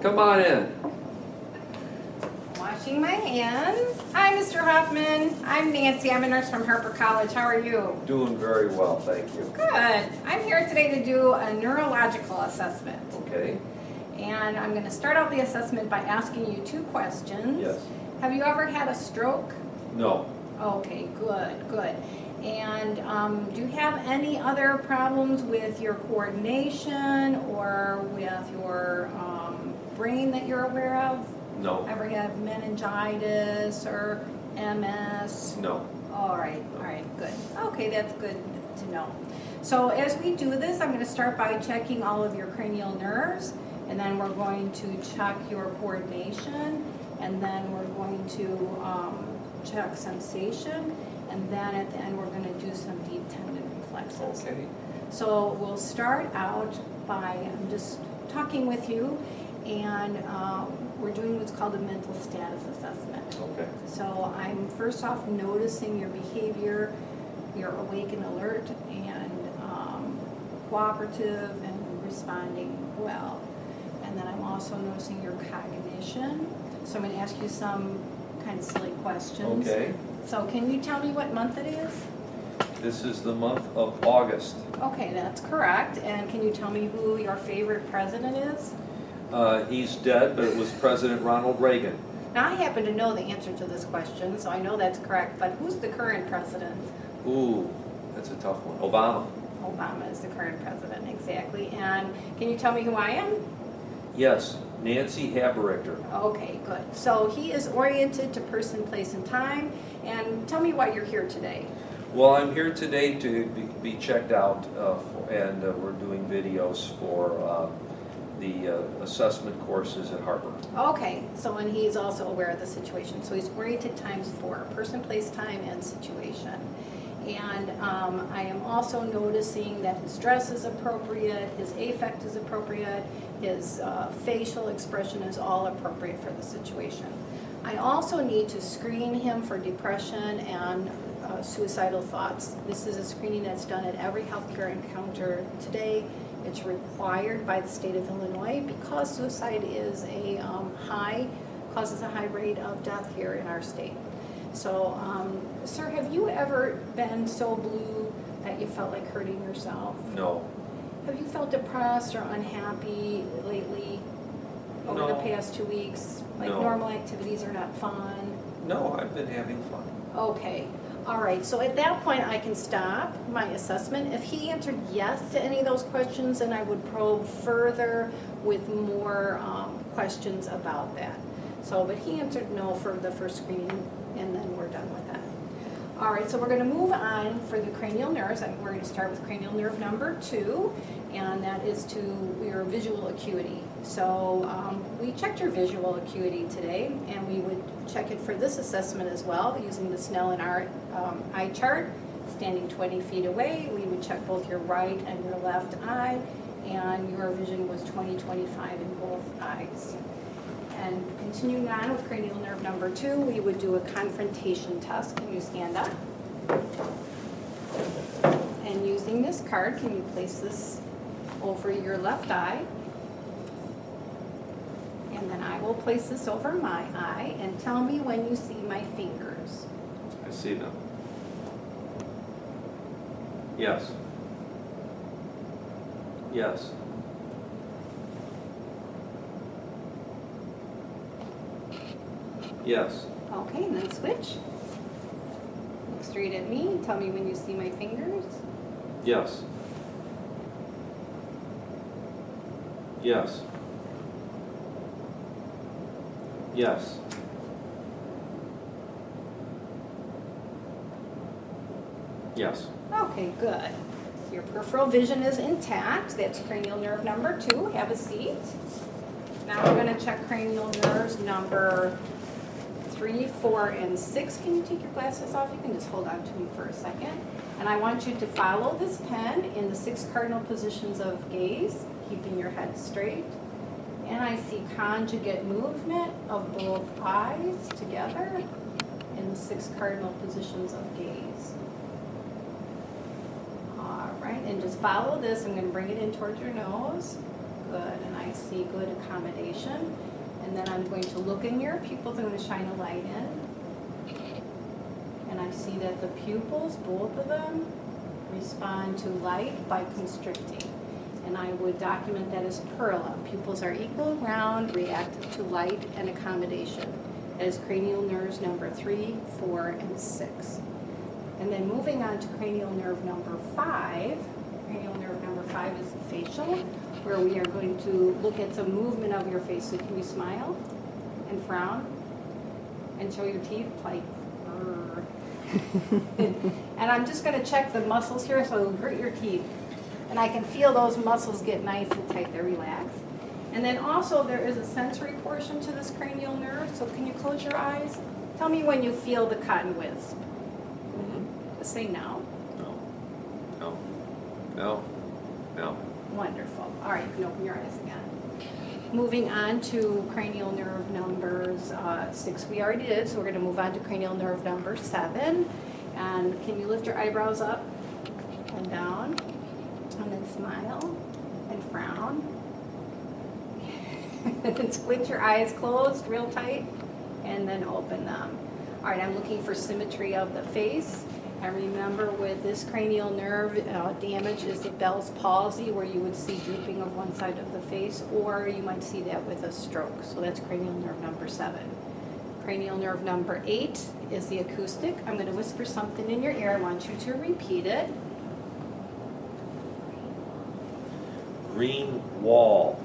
come on in. Washing my hands. Hi, Mr. Hoffman. I'm Nancy. I'm a nurse from Harper College. How are you? Doing very well, thank you. Good. I'm here today to do a neurological assessment. Okay. And I'm going to start out the assessment by asking you 2 questions. Yes. Have you ever had a stroke? No. Okay, good, good. And do you have any other problems with your coordination or with your brain that you're aware of? No. Ever have meningitis or MS? No. All right, good. Okay, that's good to know. So as we do this, I'm going to start by checking all of your cranial nerves, and then we're going to check your coordination, and then we're going to check sensation, and then at the end we're going to do some deep tendon reflexes. Okay. So we'll start out by just talking with you, and we're doing what's called a mental status assessment. Okay. So I'm first off noticing your behavior, you're awake and alert and cooperative and responding well. And then I'm also noticing your cognition. So I'm going to ask you some kind of silly questions. Okay. So can you tell me what month it is? This is the month of August. Okay, that's correct. And can you tell me who your favorite president is? He's dead, but it was President Ronald Reagan. Now, I happen to know the answer to this question, so I know that's correct, but who's the current president? Ooh, that's a tough one. Obama. Obama is the current president, exactly. And can you tell me who I am? Yes, Nancy Haberrichter. Okay, good. So he is oriented to person, place, and time. And tell me why you're here today. Well, I'm here today to be checked out, and we're doing videos for the assessment courses at Harper. Okay, so and he's also aware of the situation. So he's oriented times 4, person, place, time, and situation. And I am also noticing that his dress is appropriate, his affect is appropriate, his facial expression is all appropriate for the situation. I also need to screen him for depression and suicidal thoughts. This is a screening that's done at every healthcare encounter today. It's required by the state of Illinois because suicide is causes a high rate of death here in our state. So, sir, have you ever been so blue that you felt like hurting yourself? No. Have you felt depressed or unhappy lately over the No. past 2 weeks? Like No. normal activities are not fun? No, I've been having fun. Okay. All right. So at that point, I can stop my assessment. If he answered yes to any of those questions, then I would probe further with more questions about that. So, but he answered no for the first screening, and then we're done with that. All right, so we're going to move on for the cranial nerves, and we're going to start with cranial nerve number 2, and that is to your visual acuity. So we checked your visual acuity today, and we would check it for this assessment as well using the Snell and Art eye chart. Standing 20 feet away, we would check both your right and your left eye, and your vision was 20/25 in both eyes. And continuing on with cranial nerve number 2, we would do a confrontation test. Can you stand up? And using this card, can you place this over your left eye? And then I will place this over my eye, and tell me when you see my fingers. I see them. Yes. Yes. Yes. Okay, and then switch. Look straight at me, tell me when you see my fingers. Yes. Yes. Yes. Yes. Okay, good. Your peripheral vision is intact. That's cranial nerve number 2. Have a seat. Now we're going to check cranial nerves number 3, 4, and 6. Can you take your glasses off? You can just hold on to me for a second. And I want you to follow this pen in the 6 cardinal positions of gaze, keeping your head straight. And I see conjugate movement of both eyes together in the 6 cardinal positions of gaze. All right, and just follow this. I'm going to bring it in towards your nose. Good, and I I see good accommodation. And then I'm going to look in your pupils. I'm going to shine a light in. And I see that the pupils, both of them, respond to light by constricting. And I would document that as PERLA. Pupils are equal, round, reactive to light and accommodation. That is cranial nerves number 3, 4, and 6. And then moving on to cranial nerve number 5. Cranial nerve number 5 is facial, where we are going to look at some movement of your face. So can you smile and frown and show your teeth like and I'm just going to check the muscles here, so grit your teeth. And I can feel those muscles get nice and tight, they're relaxed. And then also there is a sensory portion to this cranial nerve, so can you close your eyes? Tell me when you feel the cotton wisp. Say no. No. No. No. No. Wonderful. All right, you can open your eyes again. Moving on to cranial nerve numbers 6 we already did, so we're going to move on to cranial nerve number 7. And can you lift your eyebrows up and down, and then smile and frown. And then squint your eyes closed real tight, and then open them. All right, I'm looking for symmetry of the face. And remember, with this cranial nerve, damage is the Bell's palsy, where you would see drooping of one side of the face, or you might see that with a stroke. So that's cranial nerve number 7. Cranial nerve number 8 is the acoustic. I'm going to whisper something in your ear. I want you to repeat it. Green wall.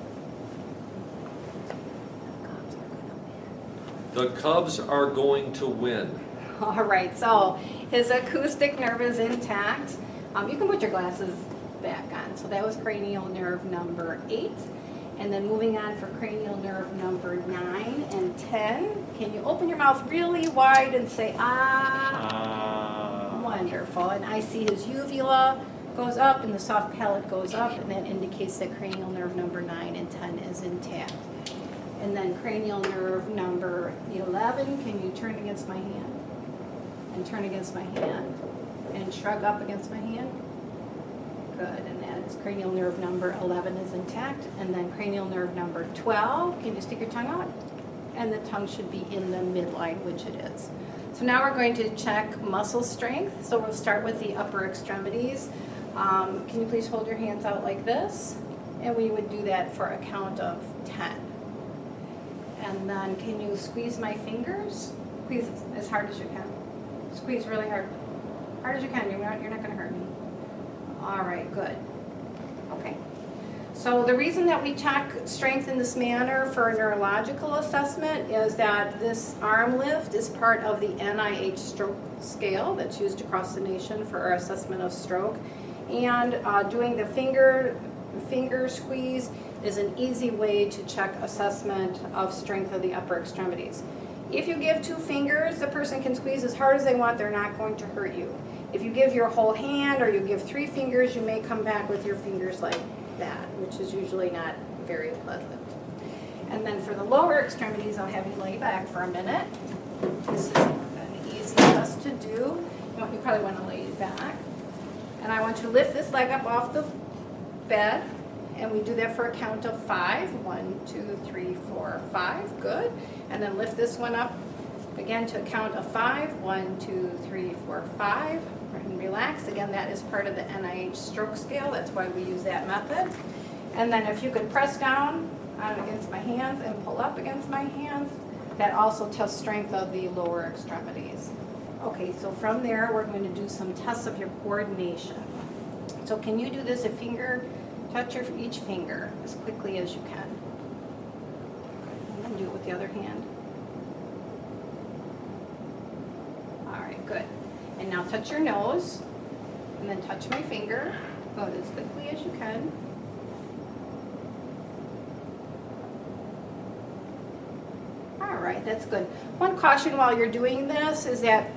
The Cubs are going to win. All right, so his acoustic nerve is intact. You can put your glasses back on. So that was cranial nerve number 8. And then moving on for cranial nerve number 9 and 10. Can you open your mouth really wide and say, ah? Wonderful. And I see his uvula goes up and the soft palate goes up, and that indicates that cranial nerve number 9 and 10 is intact. And then cranial nerve number 11, can you turn against my hand? And turn against my hand. And shrug up against my hand. Good, and that is cranial nerve number 11 is intact. And then cranial nerve number 12, can you stick your tongue out? And the tongue should be in the midline, which it is. So now we're going to check muscle strength. So we'll start with the upper extremities. Can you please hold your hands out like this? And we would do that for a count of 10. And then can you squeeze my fingers? Squeeze as hard as you can. Squeeze really hard. Hard as you can. You're not going to hurt me. All right, good. Okay. So the reason that we check strength in this manner for a neurological assessment is that this arm lift is part of the NIH stroke scale that's used across the nation for our assessment of stroke. And doing the finger squeeze is an easy way to check assessment of strength of the upper extremities. If you give 2 fingers, the person can squeeze as hard as they want, they're not going to hurt you. If you give your whole hand or you give 3 fingers, you may come back with your fingers like that, which is usually not very pleasant. And then for the lower extremities, I'll have you lay back for a minute. This is an easy test to do. You probably want to lay back. And I want you to lift this leg up off the bed. And we do that for a count of 5. 1, 2, 3, 4, 5. Good. And then lift this one up again to a count of 5. 1, 2, 3, 4, 5. And relax. Again, that is part of the NIH stroke scale. That's why we use that method. And then if you could press down against my hands and pull up against my hands, that also tests strength of the lower extremities. Okay, so from there, we're going to do some tests of your coordination. So can you do this a finger? Touch each finger as quickly as you can. And then do it with the other hand. All right, good. And now touch your nose, and then touch my finger. Go as quickly as you can. All right, that's good. One caution while you're doing this is that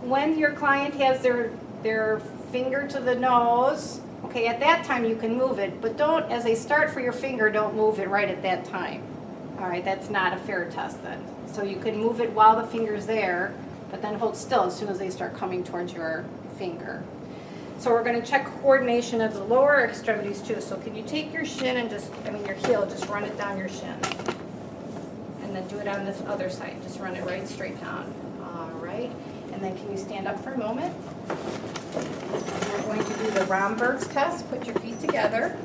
when your client has their finger to the nose, okay, at that time you can move it, but don't, as they start for your finger, don't move it right at that time. All right, that's not a fair test then. So you can move it while the finger's there, but then hold still as soon as they start coming towards your finger. So we're gonna check coordination of the lower extremities too. So can you take your shin and your heel, just run it down your shin. And then do it on this other side, just run it right straight down. All right, and then can you stand up for a moment? We're going to do the Romberg's test. Put your feet together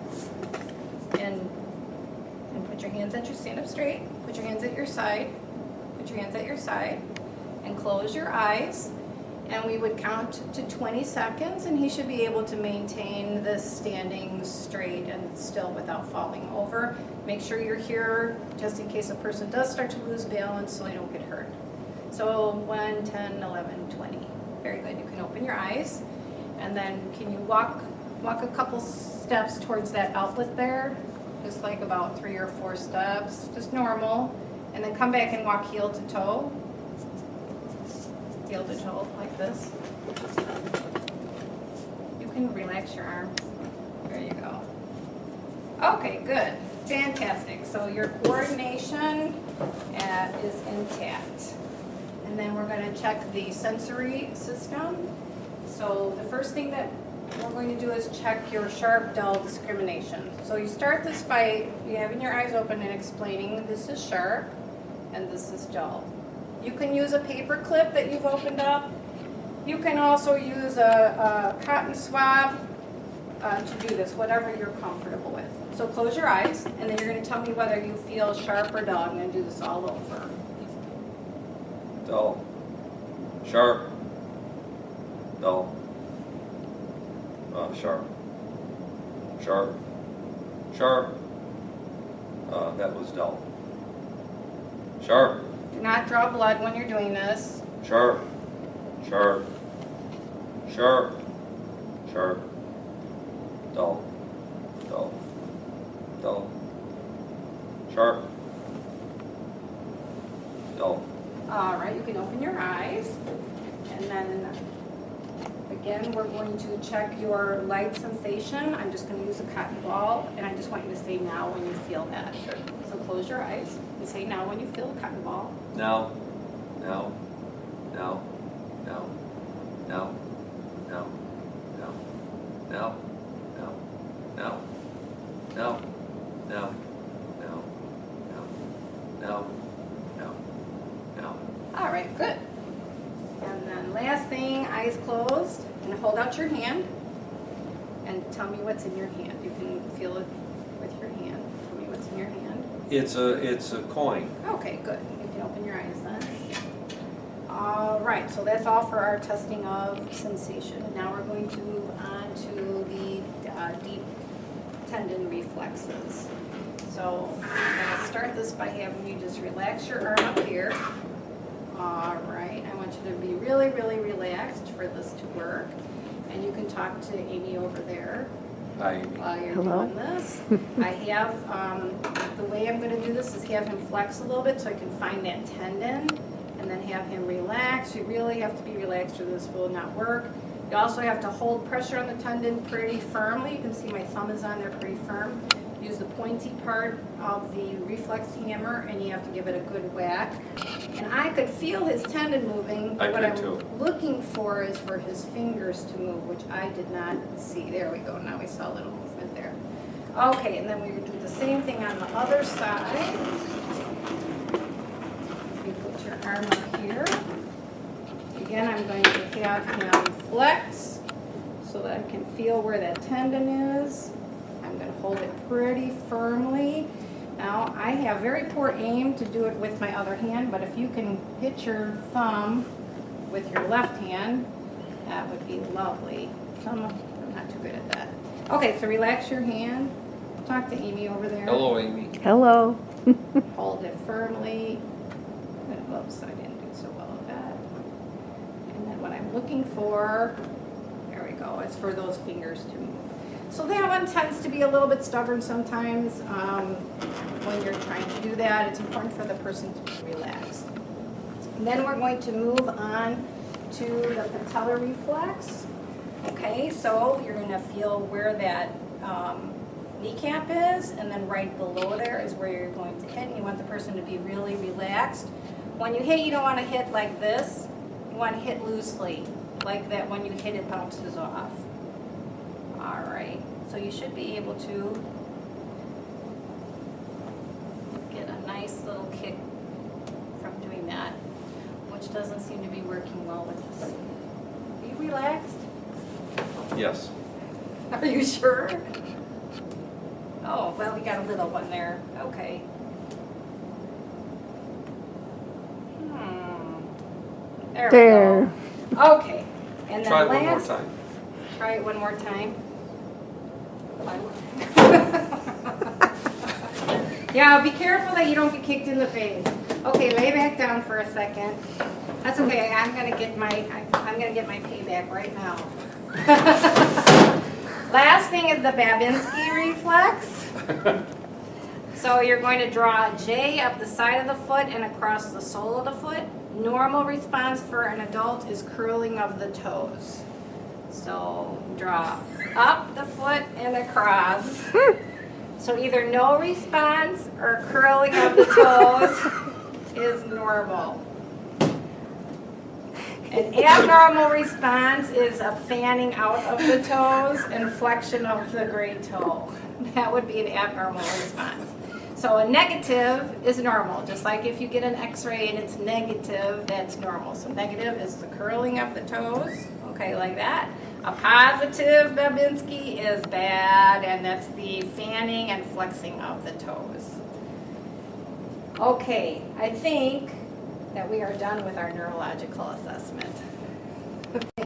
and put your hands at your, stand up straight. Put your hands at your side. Put your hands at your side and close your eyes. And we would count to 20 seconds and he should be able to maintain this standing straight and still without falling over. Make sure you're here just in case a person does start to lose balance so they don't get hurt. So 1, 10, 11, 20. Very good. You can open your eyes. And then can you walk a couple steps towards that outlet there? Just like about 3 or 4 steps, just normal. And then come back and walk heel to toe. Heel to toe, like this. You can relax your arms. There you go. Okay, good. Fantastic. So your coordination is intact. And then we're going to check the sensory system. So the first thing that we're going to do is check your sharp-dull discrimination. So you start this by having your eyes open and explaining this is sharp and this is dull. You can use a paper clip that you've opened up. You can also use a cotton swab to do this, whatever you're comfortable with. So close your eyes, and then you're going to tell me whether you feel sharp or dull. I'm going to do this all over. Dull. Sharp. Dull. Sharp. Sharp. Sharp. That was dull. Sharp. Do not draw blood when you're doing this. Sharp. Sharp. Sharp. Sharp. Dull. Dull. Dull. Sharp. Dull. All right, you can open your eyes. And then, again, we're going to check your light sensation. I'm just going to use a cotton ball, and I just want you to say now when you feel that. So close your eyes and say now when you feel a cotton ball. Now. Now. Now. Now. Now. Now. Now. Now. Now. Now. Now. Now. Now. Now. Now. Now. All right, good. And then last thing, eyes closed, and hold out your hand, and tell me what's in your hand. You can feel it with your hand. Tell me what's in your hand. It's a coin. Okay, good. You can open your eyes then. All right, so that's all for our testing of sensation. Now we're going to move on to the deep tendon reflexes. So I'm going to start this by having you just relax your arm up here. All right, I want you to be really, really relaxed for this to work. And you can talk to Amy over there Hi. while you're Hello. doing this. I have, the way I'm going to do this is have him flex a little bit so I can find that tendon and then have him relax. You really have to be relaxed or this will not work. You also have to hold pressure on the tendon pretty firmly. You can see my thumb is on there pretty firm. Use the pointy part of the reflex hammer and you have to give it a good whack. And I could feel his tendon moving, but what could I'm too. looking for is for his fingers to move, which I did not see. There we go, now we saw a little movement there. Okay, and then we would do the same thing on the other side. You put your arm up here. Again, I'm going to have him flex so that I can feel where that tendon is. I'm going to hold it pretty firmly. Now, I have very poor aim to do it with my other hand, but if you can hit your thumb with your left hand, that would be lovely. I'm not too good at that. Okay, so relax your hand. Talk to Amy over there. Hello, Amy. Hello. Hold it firmly. Oops, I didn't do so well at that. And then what I'm looking for, there we go, is for those fingers to move. So that one tends to be a little bit stubborn sometimes. When you're trying to do that, it's important for the person to be relaxed. And then we're going to move on to the patellar reflex. Okay, so you're going to feel where that kneecap is, and then right below there is where you're going to hit. And you want the person to be really relaxed. When you hit, you don't want to hit like this. You want to hit loosely, like that when you hit it bounces off. All right, so you should be able to get a nice little kick from doing that, which doesn't seem to be working well with us. Are you relaxed? Yes. Are you sure? Oh, well, we got a little one there. Okay. There There. we go. Okay. And then Try it one more last, time. try it one more time. Yeah, be careful that you don't get kicked in the face. Okay, lay back down for a second. That's okay. I'm gonna get my payback right now. Last thing is the Babinski reflex. So you're going to draw a J up the side of the foot and across the sole of the foot. Normal response for an adult is curling of the toes. So draw up the foot and across. So either no response or curling of the toes is normal. An abnormal response is a fanning out of the toes and flexion of the great toe. That would be an abnormal response. So a negative is normal, just like if you get an x-ray and it's negative, that's normal. So negative is the curling of the toes, okay, like that. A positive Babinski is bad, and that's the fanning and flexing of the toes. Okay, I think that we are done with our neurological assessment.